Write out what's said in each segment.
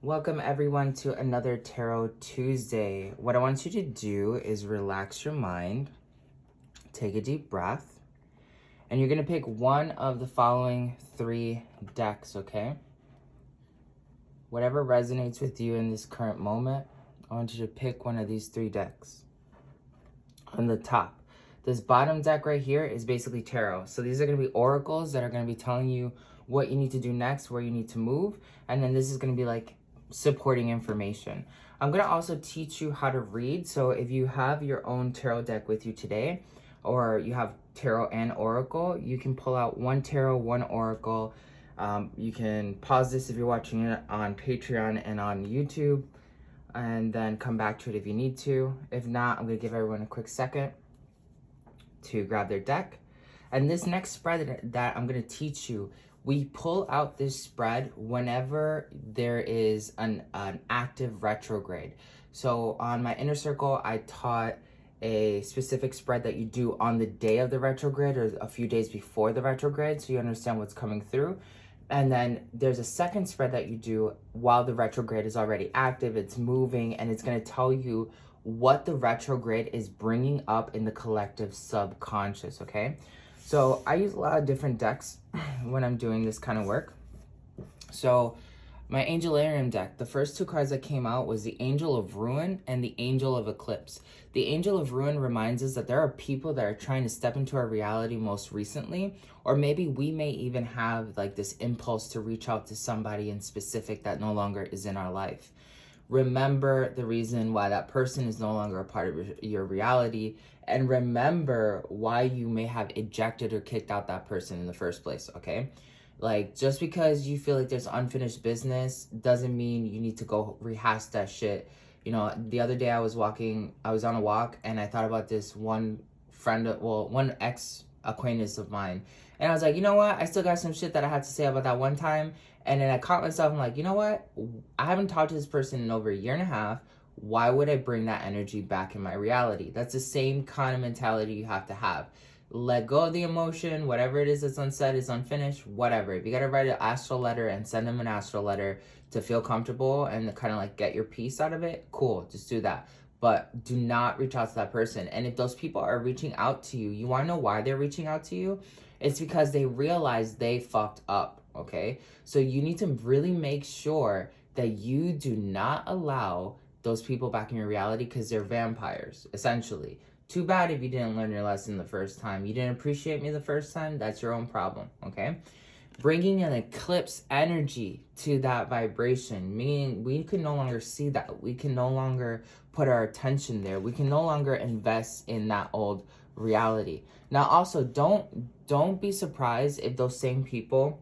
Welcome everyone to another Tarot Tuesday. What I want you to do is relax your mind, take a deep breath, and you're gonna pick one of the following 3 decks, okay? Whatever resonates with you in this current moment, I want you to pick one of these 3 decks. On the top, this bottom deck right here is basically tarot. So these are gonna be oracles that are gonna be telling you what you need to do next, where you need to move, and then this is gonna be like supporting information. I'm gonna also teach you how to read. So if you have your own tarot deck with you today, or you have tarot and oracle, you can pull out 1 tarot, 1 oracle. You can pause this if you're watching it on Patreon and on YouTube, and then come back to it if you need to. If not, I'm gonna give everyone a quick second to grab their deck. And this next spread that I'm gonna teach you, we pull out this spread whenever there is an active retrograde. So on my inner circle, I taught a specific spread that you do on the day of the retrograde or a few days before the retrograde, so you understand what's coming through. And then there's a second spread that you do while the retrograde is already active, it's moving, and it's gonna tell you what the retrograde is bringing up in the collective subconscious, okay? So I use a lot of different decks when I'm doing this kind of work. So my Angelarium deck, the first 2 cards that came out was the Angel of Ruin and the Angel of Eclipse. The Angel of Ruin reminds us that there are people that are trying to step into our reality most recently, or maybe we may even have like this impulse to reach out to somebody in specific that no longer is in our life. Remember the reason why that person is no longer a part of your reality, and remember why you may have ejected or kicked out that person in the first place, okay? Like, just because you feel like there's unfinished business doesn't mean you need to go rehash that shit. You know, the other day I was on a walk, and I thought about this one ex-acquaintance of mine. And I was like, you know what? I still got some shit that I had to say about that one time. And then I caught myself, I'm like, you know what? I haven't talked to this person in over 1.5 years. Why would I bring that energy back in my reality? That's the same kind of mentality you have to have. Let go of the emotion. Whatever it is that's unsaid is unfinished. Whatever. If you got to write an astral letter and send them an astral letter to feel comfortable and to kind of like get your peace out of it, cool. Just do that. But do not reach out to that person. And if those people are reaching out to you, you want to know why they're reaching out to you? It's because they realize they fucked up, okay? So you need to really make sure that you do not allow those people back in your reality, because they're vampires, essentially. Too bad if you didn't learn your lesson the first time. You didn't appreciate me the first time, that's your own problem, okay? Bringing an eclipse energy to that vibration, meaning we can no longer see that. We can no longer put our attention there. We can no longer invest in that old reality. Now, also, don't be surprised if those same people,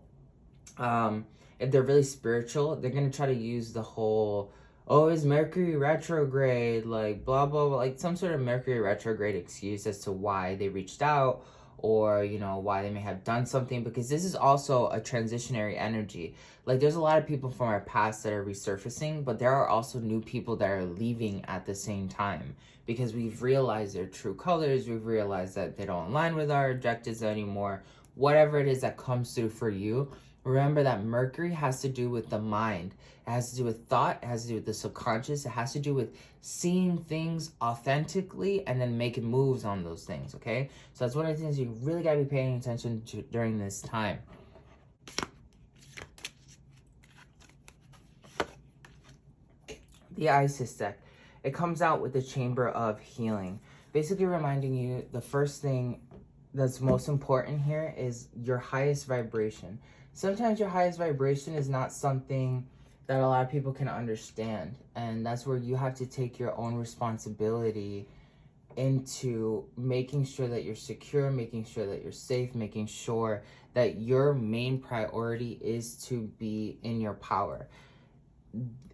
if they're really spiritual, they're going to try to use the whole, oh, it's Mercury retrograde, like blah, blah, blah, like some sort of Mercury retrograde excuse as to why they reached out, or, you know, why they may have done something, because this is also a transitionary energy. Like, there's a lot of people from our past that are resurfacing, but there are also new people that are leaving at the same time, because we've realized their true colors, we've realized that they don't align with our objectives anymore. Whatever it is that comes through for you, remember that Mercury has to do with the mind. It has to do with thought. It has to do with the subconscious. It has to do with seeing things authentically and then making moves on those things, okay? So that's one of the things you really got to be paying attention to during this time. The Isis deck. It comes out with the Chamber of Healing. Basically reminding you the first thing that's most important here is your highest vibration. Sometimes your highest vibration is not something that a lot of people can understand. And that's where you have to take your own responsibility into making sure that you're secure, making sure that you're safe, making sure that your main priority is to be in your power.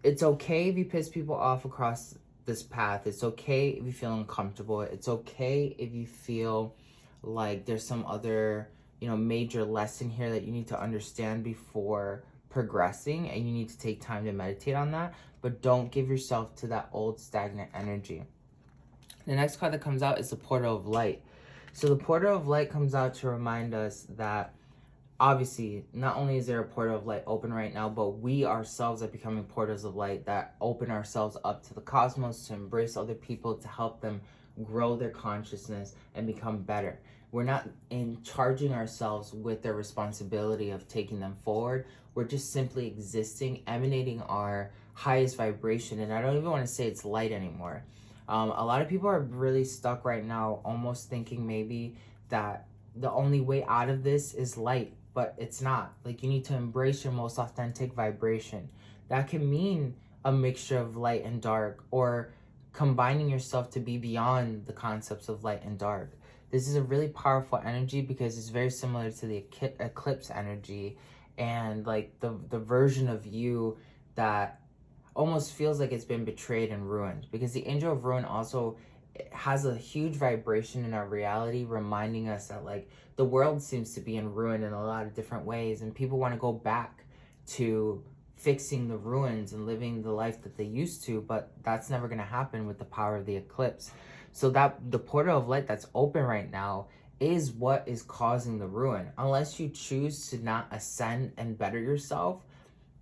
It's okay if you piss people off across this path. It's okay if you feel uncomfortable. It's okay if you feel like there's some other, you know, major lesson here that you need to understand before progressing, and you need to take time to meditate on that. But don't give yourself to that old stagnant energy. The next card that comes out is the Portal of Light. So the Portal of Light comes out to remind us that obviously, not only is there a portal of light open right now, but we ourselves are becoming portals of light that open ourselves up to the cosmos, to embrace other people, to help them grow their consciousness and become better. We're not in charging ourselves with the responsibility of taking them forward. We're just simply existing, emanating our highest vibration. And I don't even want to say it's light anymore. A lot of people are really stuck right now, almost thinking maybe that the only way out of this is light, but it's not. Like, you need to embrace your most authentic vibration. That can mean a mixture of light and dark, or combining yourself to be beyond the concepts of light and dark. This is a really powerful energy because it's very similar to the eclipse energy, and like the version of you that almost feels like it's been betrayed and ruined, because the angel of ruin also has a huge vibration in our reality, reminding us that like the world seems to be in ruin in a lot of different ways, and people want to go back to fixing the ruins and living the life that they used to, but that's never going to happen with the power of the eclipse. So that the portal of light that's open right now is what is causing the ruin. Unless you choose to not ascend and better yourself,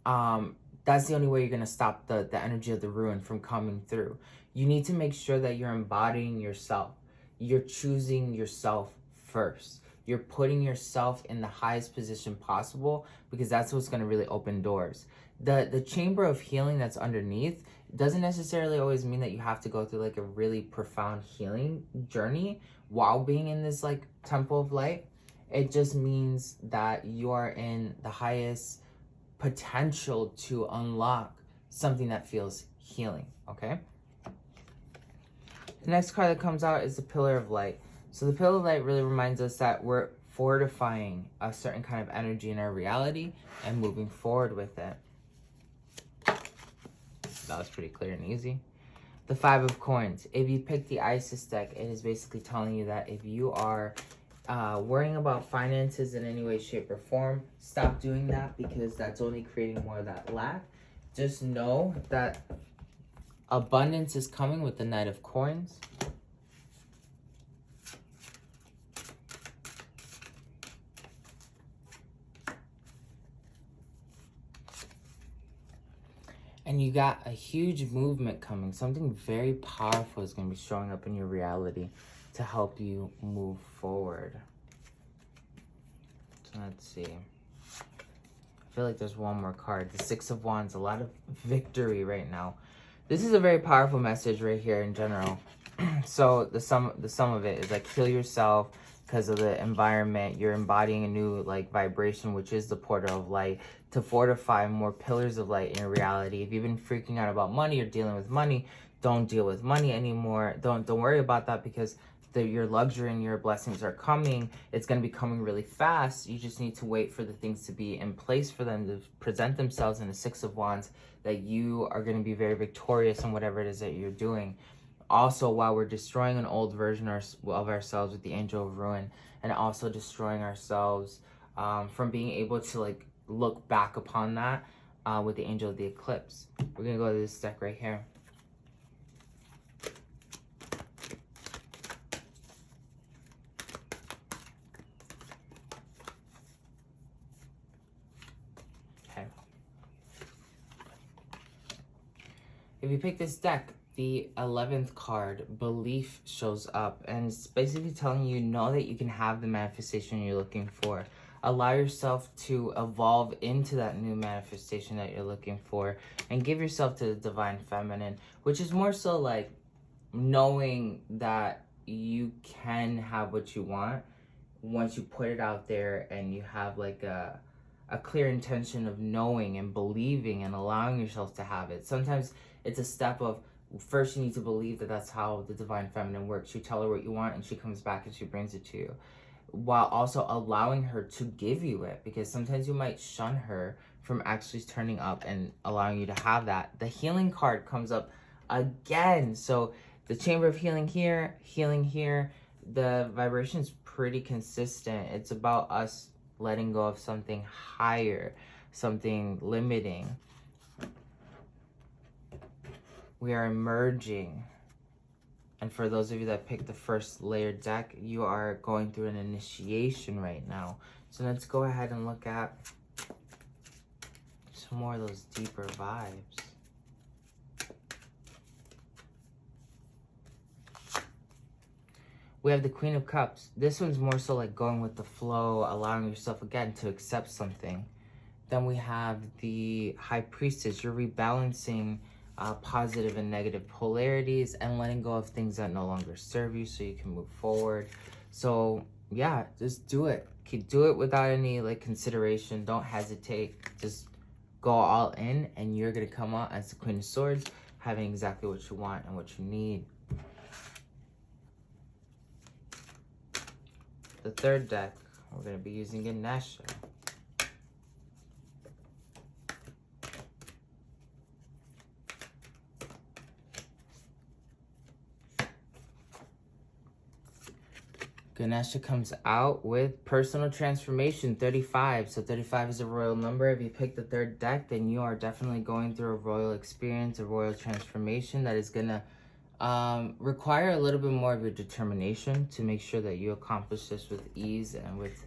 that's the only way you're going to stop the energy of the ruin from coming through. You need to make sure that you're embodying yourself. You're choosing yourself first. You're putting yourself in the highest position possible, because that's what's going to really open doors. The chamber of healing that's underneath doesn't necessarily always mean that you have to go through like a really profound healing journey while being in this like temple of light. It just means that you are in the highest potential to unlock something that feels healing, okay? The next card that comes out is the Pillar of Light. So the Pillar of Light really reminds us that we're fortifying a certain kind of energy in our reality and moving forward with it. That was pretty clear and easy. The Five of Coins. If you pick the Isis deck, it is basically telling you that if you are worrying about finances in any way, shape, or form, stop doing that, because that's only creating more of that lack. Just know that abundance is coming with the Knight of Coins. And you got a huge movement coming. Something very powerful is going to be showing up in your reality to help you move forward. So let's see. I feel like there's one more card. The Six of Wands. A lot of victory right now. This is a very powerful message right here in general. So the sum of it is like, heal yourself because of the environment. You're embodying a new like vibration, which is the portal of light, to fortify more pillars of light in your reality. If you've been freaking out about money or dealing with money, don't deal with money anymore. Don't worry about that, because your luxury and your blessings are coming. It's going to be coming really fast. You just need to wait for the things to be in place for them to present themselves in the Six of Wands, that you are going to be very victorious in whatever it is that you're doing. Also, while we're destroying an old version of ourselves with the Angel of Ruin, and also destroying ourselves from being able to like look back upon that with the Angel of the Eclipse. We're going to go to this deck right here. If you pick this deck, the 11th card, Belief, shows up, and it's basically telling you, know that you can have the manifestation you're looking for. Allow yourself to evolve into that new manifestation that you're looking for, and give yourself to the Divine Feminine, which is more so like knowing that you can have what you want once you put it out there, and you have like a clear intention of knowing and believing and allowing yourself to have it. Sometimes it's a step of, first you need to believe that that's how the Divine Feminine works. You tell her what you want and she comes back and she brings it to you, while also allowing her to give you it, because sometimes you might shun her from actually turning up and allowing you to have that. The Healing card comes up again. So the Chamber of Healing here, the vibration is pretty consistent. It's about us letting go of something higher, something limiting. We are emerging. And for those of you that picked the first layer deck, you are going through an initiation right now. So let's go ahead and look at some more of those deeper vibes. We have the Queen of Cups. This one's more so like going with the flow, allowing yourself again to accept something. Then we have the High Priestess. You're rebalancing positive and negative polarities and letting go of things that no longer serve you so you can move forward. So yeah, just do it. Do it without any like consideration. Don't hesitate. Just go all in and you're going to come out as the Queen of Swords, having exactly what you want and what you need. The third deck, we're going to be using Ganesha. Ganesha comes out with personal transformation, 35. So 35 is a royal number. If you pick the third deck, then you are definitely going through a royal experience, a royal transformation that is going to require a little bit more of your determination to make sure that you accomplish this with ease and with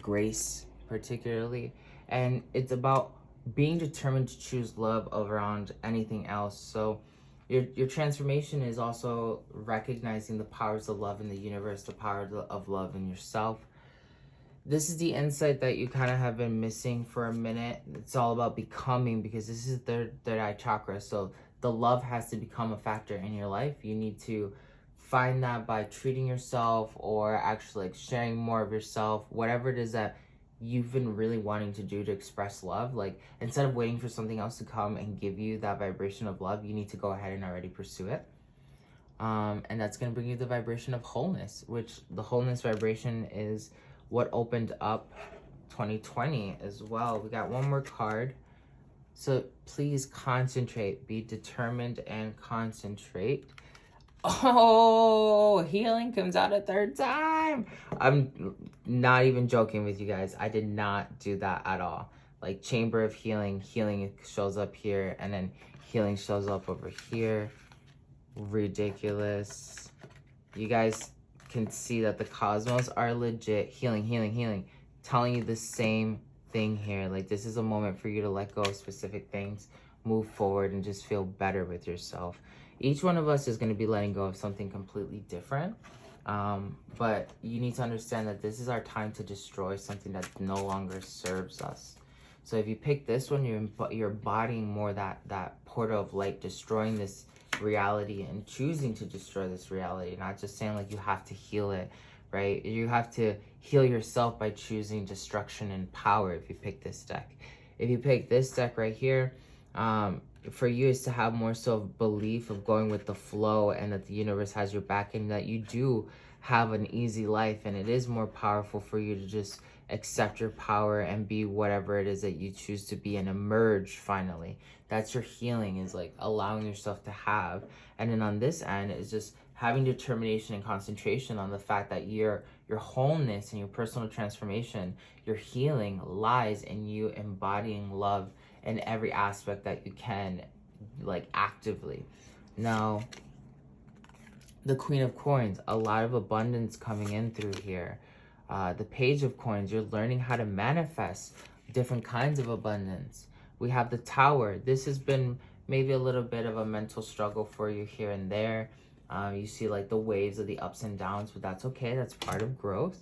grace, particularly. And it's about being determined to choose love around anything else. So your transformation is also recognizing the powers of love in the universe, the power of love in yourself. This is the insight that you kind of have been missing for a minute. It's all about becoming, because this is third eye chakra. So the love has to become a factor in your life. You need to find that by treating yourself or actually like sharing more of yourself, whatever it is that you've been really wanting to do to express love. Like, instead of waiting for something else to come and give you that vibration of love, you need to go ahead and already pursue it. And that's going to bring you the vibration of wholeness, which the wholeness vibration is what opened up 2020 as well. We got one more card. So please concentrate, be determined and concentrate. Oh, healing comes out a third time. I'm not even joking with you guys. I did not do that at all. Like, chamber of healing, healing shows up here, and then healing shows up over here. Ridiculous. You guys can see that the cosmos are legit. Healing, healing, healing. Telling you the same thing here. Like, this is a moment for you to let go of specific things, move forward, and just feel better with yourself. Each one of us is going to be letting go of something completely different. But you need to understand that this is our time to destroy something that no longer serves us. So if you pick this one, you're embodying more that portal of light, destroying this reality and choosing to destroy this reality, not just saying like you have to heal it, right? You have to heal yourself by choosing destruction and power if you pick this deck. If you pick this deck right here, for you is to have more so belief of going with the flow and that the universe has your back and that you do have an easy life, and it is more powerful for you to just accept your power and be whatever it is that you choose to be and emerge finally. That's your healing, is like allowing yourself to have. And then on this end is just having determination and concentration on the fact that your wholeness and your personal transformation, your healing lies in you embodying love in every aspect that you can, like actively. Now, the Queen of Coins, a lot of abundance coming in through here. The Page of Coins, you're learning how to manifest different kinds of abundance. We have the Tower. This has been maybe a little bit of a mental struggle for you here and there. You see like the waves of the ups and downs, but that's okay. That's part of growth.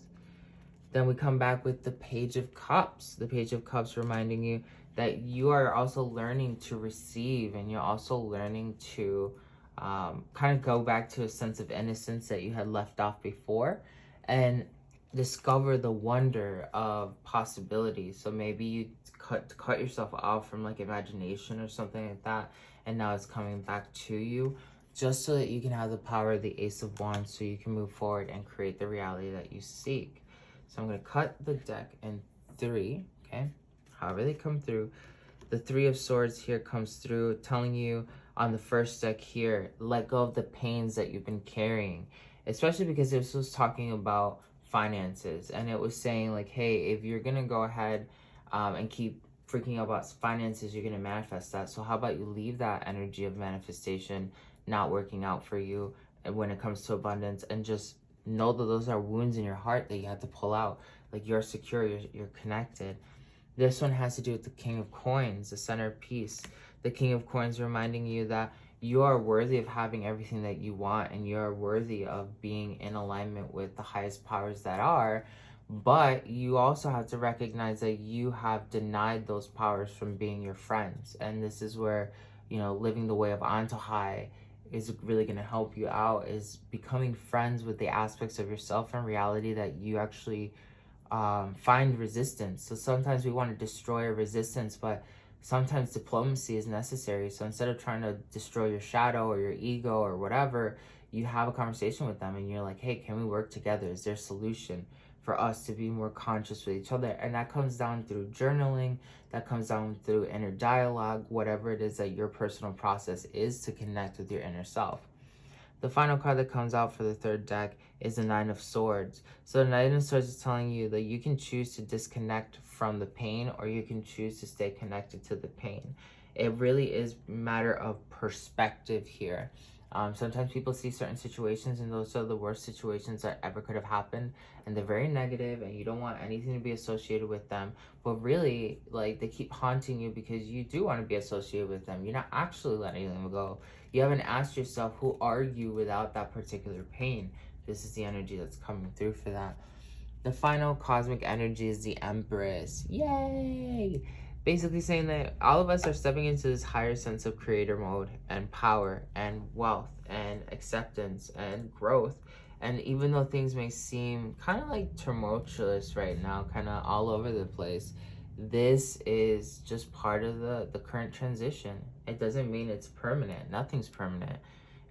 Then we come back with the Page of Cups. The Page of Cups reminding you that you are also learning to receive, and you're also learning to kind of go back to a sense of innocence that you had left off before and discover the wonder of possibilities. So maybe you cut yourself off from like imagination or something like that, and now it's coming back to you just so that you can have the power of the Ace of Wands so you can move forward and create the reality that you seek. So I'm going to cut the deck in 3, okay? However they come through. The 3 of Swords here comes through, telling you on the first deck here, let go of the pains that you've been carrying, especially because this was talking about finances, and it was saying like, hey, if you're gonna go ahead and keep freaking out about finances, you're gonna manifest that. So how about you leave that energy of manifestation not working out for you when it comes to abundance, and just know that those are wounds in your heart that you have to pull out. like you're secure, you're connected. This one has to do with the King of Coins, the centerpiece. The King of Coins reminding you that you are worthy of having everything that you want, and you are worthy of being in alignment with the highest powers that are. But you also have to recognize that you have denied those powers from being your friends. And this is where, you know, living the way of Antojai is really going to help you out, is becoming friends with the aspects of yourself and reality that you actually find resistance. So sometimes we want to destroy a resistance, but sometimes diplomacy is necessary. So instead of trying to destroy your shadow or your ego or whatever, you have a conversation with them and you're like, hey, can we work together? Is there a solution for us to be more conscious with each other? And that comes down through journaling, that comes down through inner dialogue, whatever it is that your personal process is to connect with your inner self. The final card that comes out for the third deck is the Nine of Swords. So the Nine of Swords is telling you that you can choose to disconnect from the pain, or you can choose to stay connected to the pain. It really is a matter of perspective here. Sometimes people see certain situations and those are the worst situations that ever could have happened, and they're very negative and you don't want anything to be associated with them, but really, like, they keep haunting you because you do want to be associated with them. You're not actually letting them go. You haven't asked yourself, who are you without that particular pain? This is the energy that's coming through for that. The final cosmic energy is the Empress. Yay! Basically saying that all of us are stepping into this higher sense of creator mode and power and wealth and acceptance and growth. And even though things may seem kind of like tumultuous right now, kind of all over the place, this is just part of the current transition. It doesn't mean it's permanent. Nothing's permanent.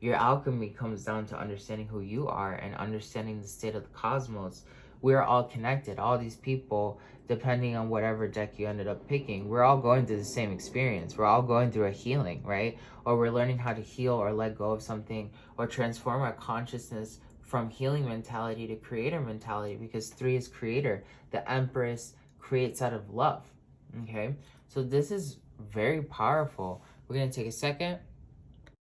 Your alchemy comes down to understanding who you are and understanding the state of the cosmos. We're all connected. All these people, depending on whatever deck you ended up picking, we're all going through the same experience. We're all going through a healing, right? Or we're learning how to heal or let go of something or transform our consciousness from healing mentality to creator mentality, because 3 is creator. The Empress creates out of love, okay? So this is very powerful. We're going to take a second